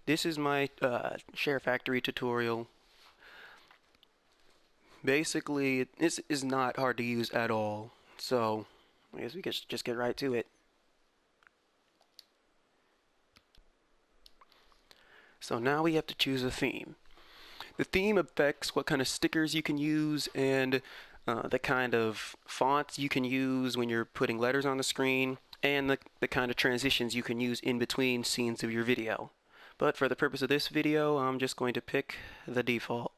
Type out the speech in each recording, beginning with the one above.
This is my SHAREfactory tutorial. Basically, this is not hard to use at all, so I guess we could just get right to it. So now we have to choose a theme. The theme affects what kind of stickers you can use and the kind of fonts you can use when you're putting letters on the screen, and the kind of transitions you can use in between scenes of your video. But for the purpose of this video, I'm just going to pick the default.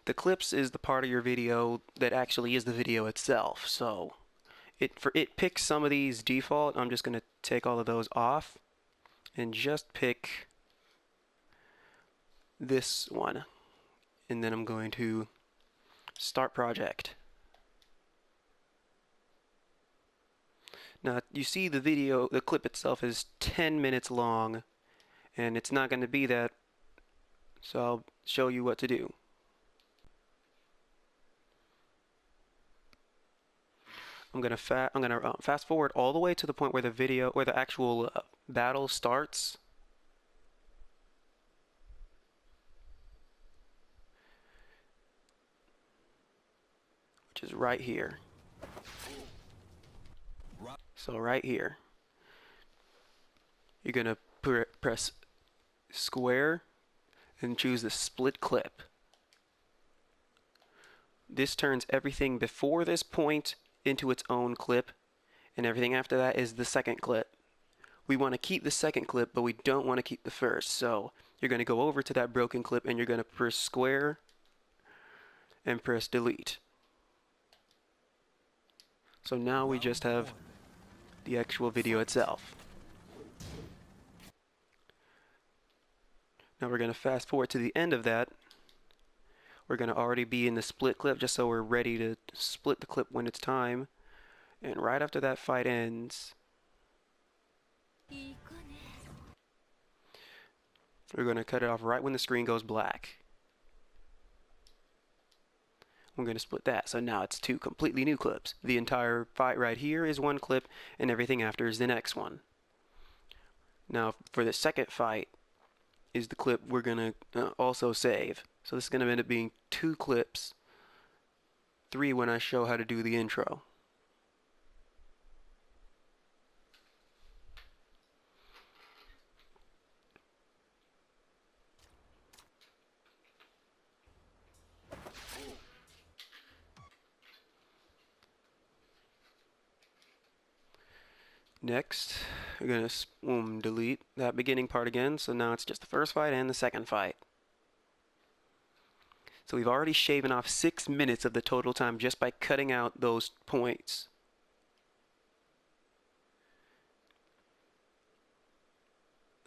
The clips is the part of your video that actually is the video itself, so it picks some of these default. I'm just going to take all of those off and just pick this one, and then I'm going to start project. Now you see the clip itself is 10 minutes long, and it's not going to be that, so I'll show you what to do. I'm gonna fast forward all the way to the point where the actual battle starts. Which is right here. So right here, you're gonna press square and choose the split clip. This turns everything before this point into its own clip, and everything after that is the second clip. We want to keep the second clip, but we don't want to keep the first, so you're going to go over to that broken clip and you're going to press square and press delete. So now we just have the actual video itself. Now we're going to fast forward to the end of that. We're going to already be in the split clip, just so we're ready to split the clip when it's time. And right after that fight ends, we're going to cut it off right when the screen goes black. I'm going to split that, so now it's two completely new clips. The entire fight right here is one clip, and everything after is the next one. Now for the second fight is the clip we're going to also save. So this is going to end up being two clips, 3 when I show how to do the intro. Next, we're going to delete that beginning part again, so now it's just the first fight and the second fight. So we've already shaven off 6 minutes of the total time just by cutting out those points.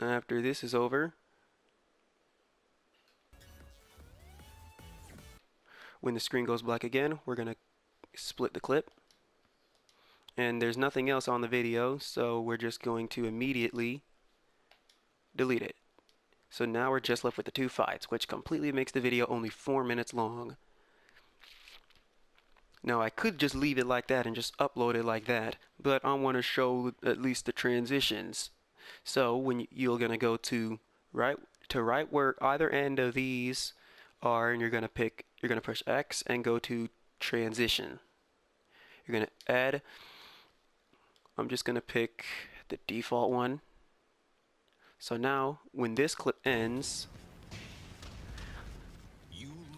After this is over, when the screen goes black again, we're going to split the clip. And there's nothing else on the video, so we're just going to immediately delete it. So now we're just left with the two fights, which completely makes the video only 4 minutes long. Now I could just leave it like that and just upload it like that, but I want to show at least the transitions. So when you're going to go to right where either end of these are, and you're going to push X and go to transition. You're going to add, I'm just going to pick the default one. So now, when this clip ends,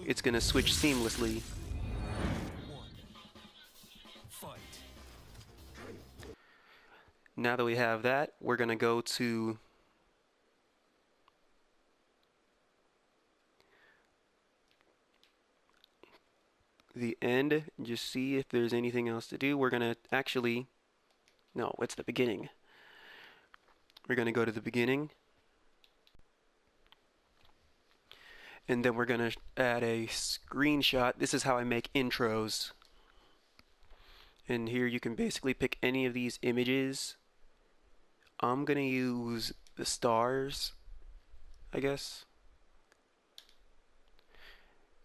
it's going to switch seamlessly. Now that we have that, we're going to go to the end and just see if there's anything else to do. We're going to actually, no, it's the beginning. We're going to go to the beginning, and then we're going to add a screenshot. This is how I make intros. And here you can basically pick any of these images. I'm going to use the stars, I guess.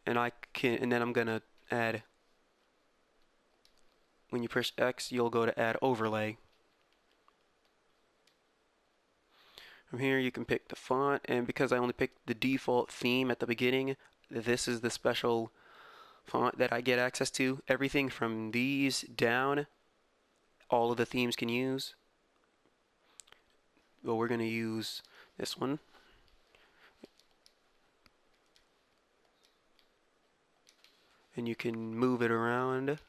And then I'm going to add, when you push X, you'll go to add overlay. From here you can pick the font, and because I only picked the default theme at the beginning, this is the special font that I get access to. Everything from these down, all of the themes can use. But we're going to use this one. And you can move it around,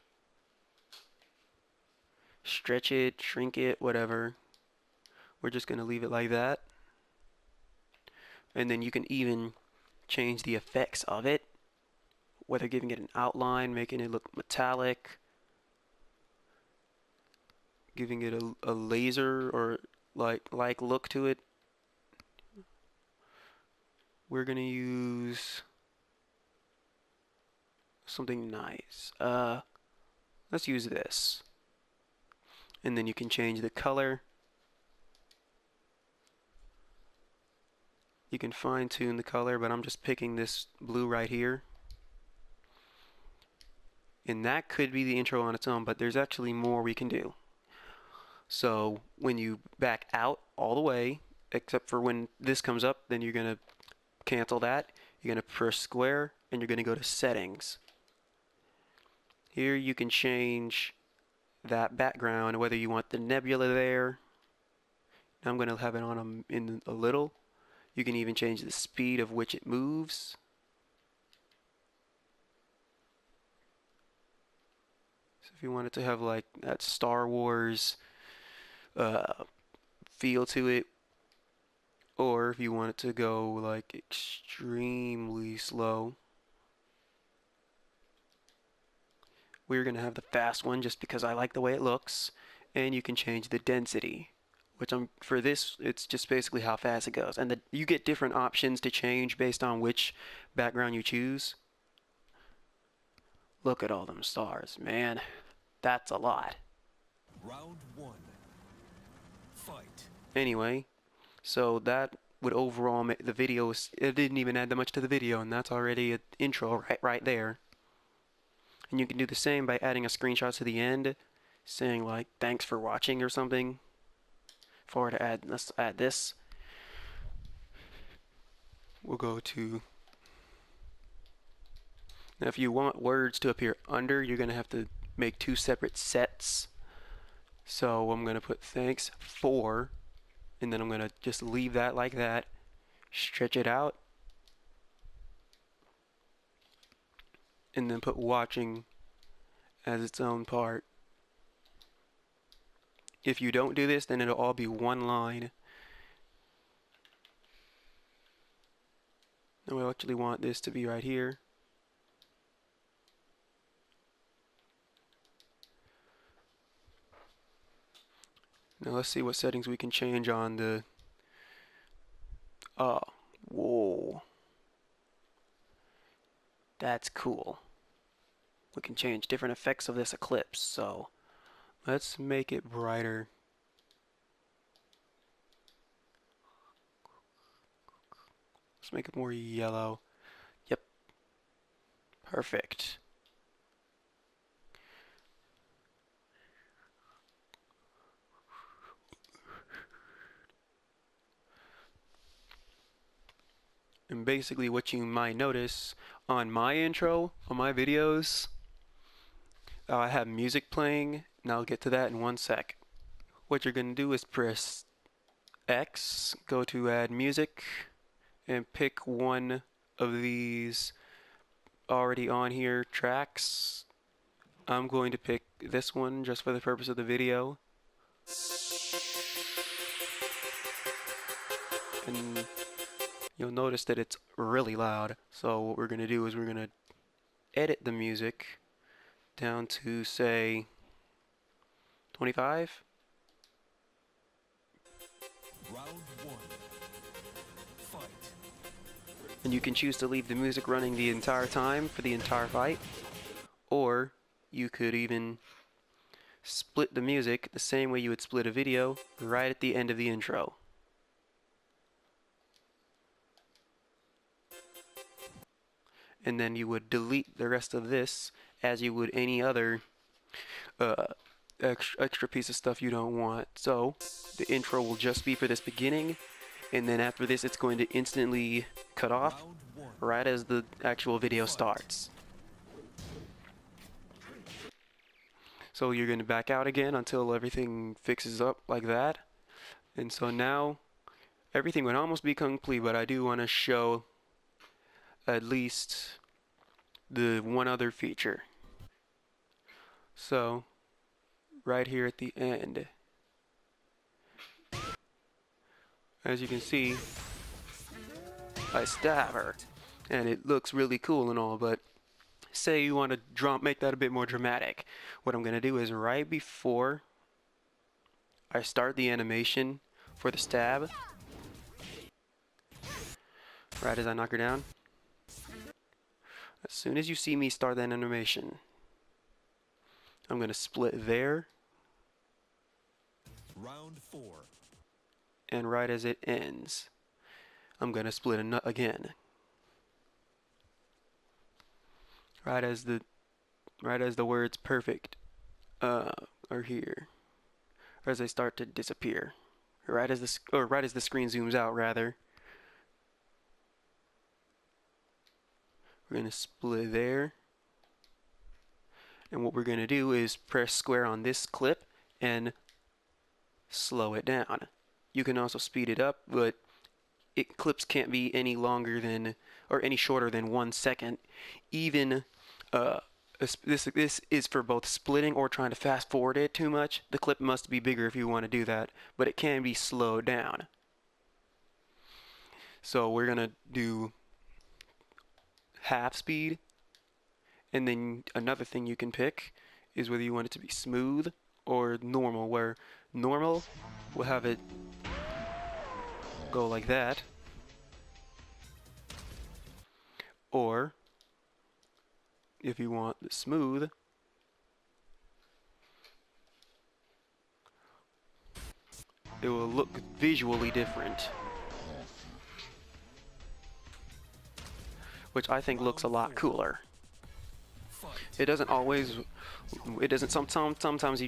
stretch it, shrink it, whatever. We're just going to leave it like that. And then you can even change the effects of it, whether giving it an outline, making it look metallic, giving it a laser or like look to it. We're gonna use something nice. Let's use this. And then you can change the color. You can fine tune the color, but I'm just picking this blue right here. And that could be the intro on its own, but there's actually more we can do. So when you back out all the way, except for when this comes up, then you're going to cancel that. You're going to press square, and you're going to go to settings. Here you can change that background, whether you want the nebula there. Now I'm going to have it on in a little. You can even change the speed of which it moves. So if you want it to have like that Star Wars feel to it, or if you want it to go like extremely slow, we're going to have the fast one just because I like the way it looks. And you can change the density, which for this, it's just basically how fast it goes. And you get different options to change based on which background you choose. Look at all them stars, man. That's a lot. Round one. Fight. Anyway, so that would overall make the video, it didn't even add that much to the video, and that's already an intro right there. And you can do the same by adding a screenshot to the end, saying like, thanks for watching or something. Let's add this. We'll go to, now if you want words to appear under, you're going to have to make two separate sets. So I'm going to put thanks for, and then I'm going to just leave that like that, stretch it out, and then put watching as its own part. If you don't do this, then it'll all be one line. And we actually want this to be right here. Now let's see what settings we can change on the, whoa. That's cool. We can change different effects of this eclipse, so let's make it brighter. Let's make it more yellow. Yep. Perfect. And basically what you might notice on my intro, on my videos, I have music playing, and I'll get to that in one sec. What you're going to do is press X, go to add music, and pick one of these already on here tracks. I'm going to pick this one just for the purpose of the video. And you'll notice that it's really loud. So what we're going to do is we're going to edit the music down to, say, 25. Round one. Fight. And you can choose to leave the music running the entire time for the entire fight, or you could even split the music the same way you would split a video right at the end of the intro. And then you would delete the rest of this as you would any other extra piece of stuff you don't want. So the intro will just be for this beginning, and then after this it's going to instantly cut off Round one. right as the actual video Fight. starts. So you're going to back out again until everything fixes up like that. And so now everything would almost be complete, but I do want to show at least the one other feature. So right here at the end, as you can see, I stab her and it looks really cool and all, but say you want to make that a bit more dramatic. What I'm going to do is right before I start the animation for the stab, right as I knock her down, as soon as you see me start that animation, I'm going to split there, Round four. and right as it ends, I'm going to split again. Right as the words perfect are here, or as they start to disappear, right as the screen zooms out rather. We're going to split there, and what we're going to do is press square on this clip and slow it down. You can also speed it up, but clips can't be any longer than or any shorter than 1 second. Even this is for both splitting or trying to fast forward it too much. The clip must be bigger if you want to do that, but it can be slowed down. So we're gonna do half speed, and then another thing you can pick is whether you want it to be smooth or normal, where normal will have it go like that, or if you want the smooth, it will look visually different, which I think looks a lot cooler. Fight. It doesn't always, sometimes it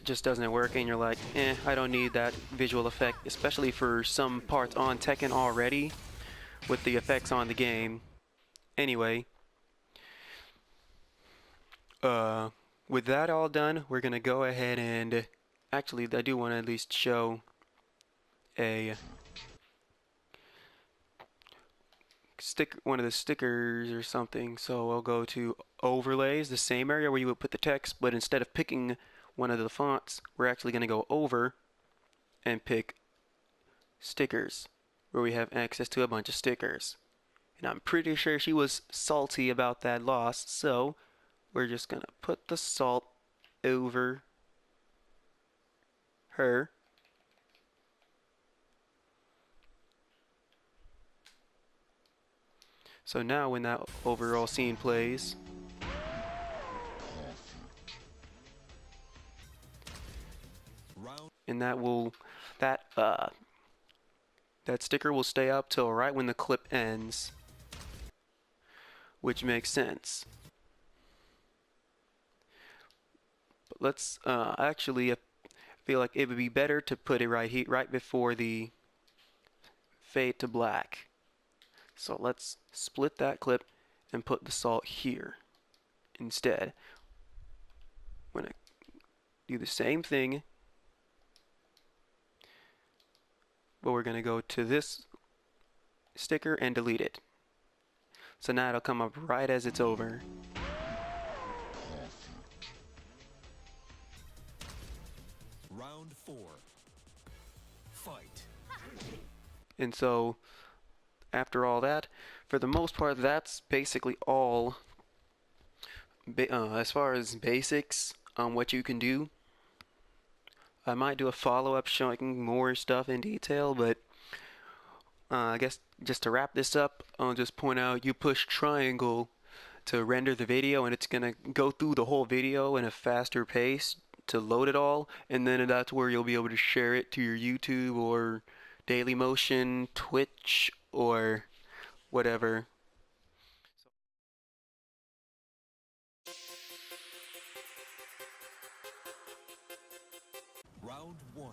just doesn't work and you're like, I don't need that visual effect, especially for some parts on Tekken already with the effects on the game. Anyway, with that all done, we're gonna go ahead and actually I do want to at least show a one of the stickers or something. So I'll go to overlays, the same area where you would put the text, but instead of picking one of the fonts, we're actually going to go over and pick stickers, where we have access to a bunch of stickers. And I'm pretty sure she was salty about that loss, so we're just going to put the salt over her. So now when that overall scene plays, Round. and that sticker will stay up till right when the clip ends, which makes sense. But let's actually, I feel like it would be better to put it right here, right before the fade to black. So let's split that clip and put the salt here instead. I'm gonna do the same thing, but we're gonna go to this sticker and delete it. So now it'll come up right as it's over. Round four. Fight. And so after all that, for the most part, that's basically all as far as basics on what you can do. I might do a follow-up showing more stuff in detail, but I guess just to wrap this up, I'll just point out you push triangle to render the video, and it's gonna go through the whole video in a faster pace to load it all, and then that's where you'll be able to share it to your YouTube or Dailymotion, Twitch, or whatever. Round one.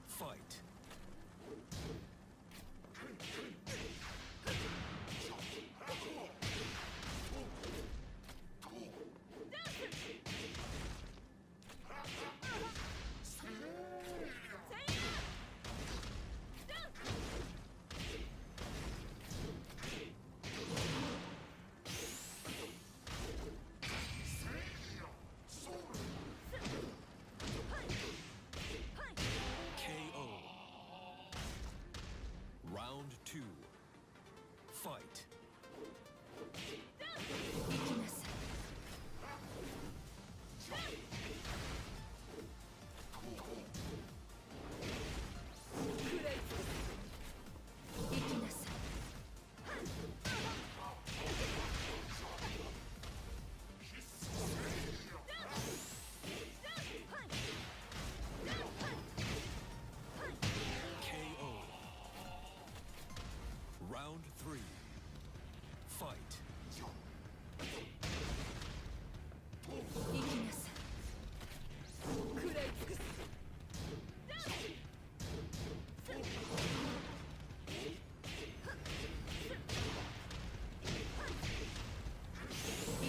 Fight. two. Fight. 行きなさい。食らいつく。行きなさい。KO. Round three. Fight. 行きなさい。食らいつく。行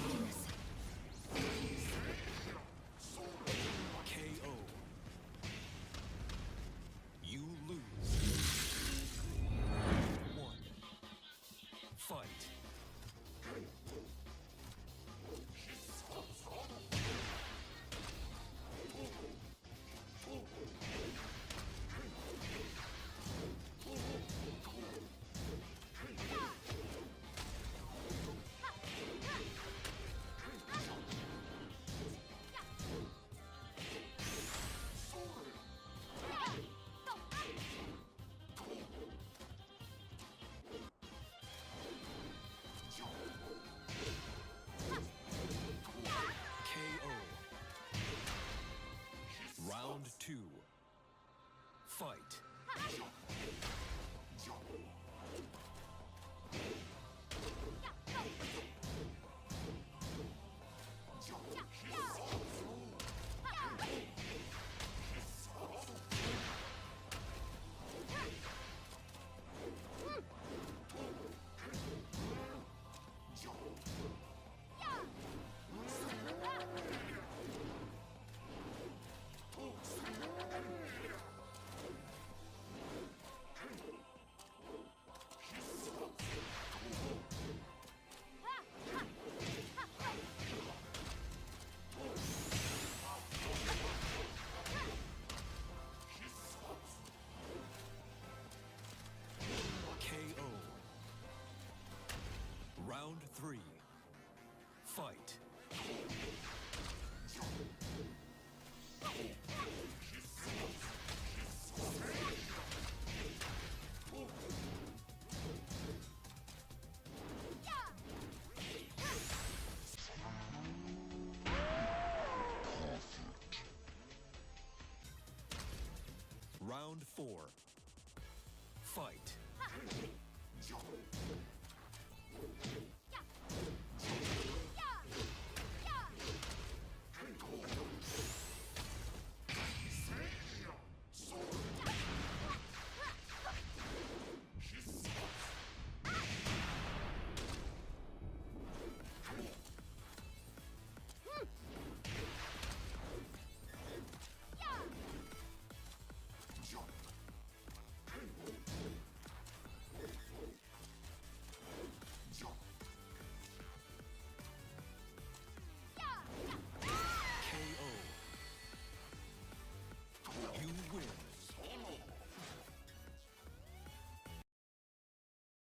きなさい。 KO. You lose. One. Fight. KO. Round two. Fight. KO. Round three. Fight. Round four. Fight.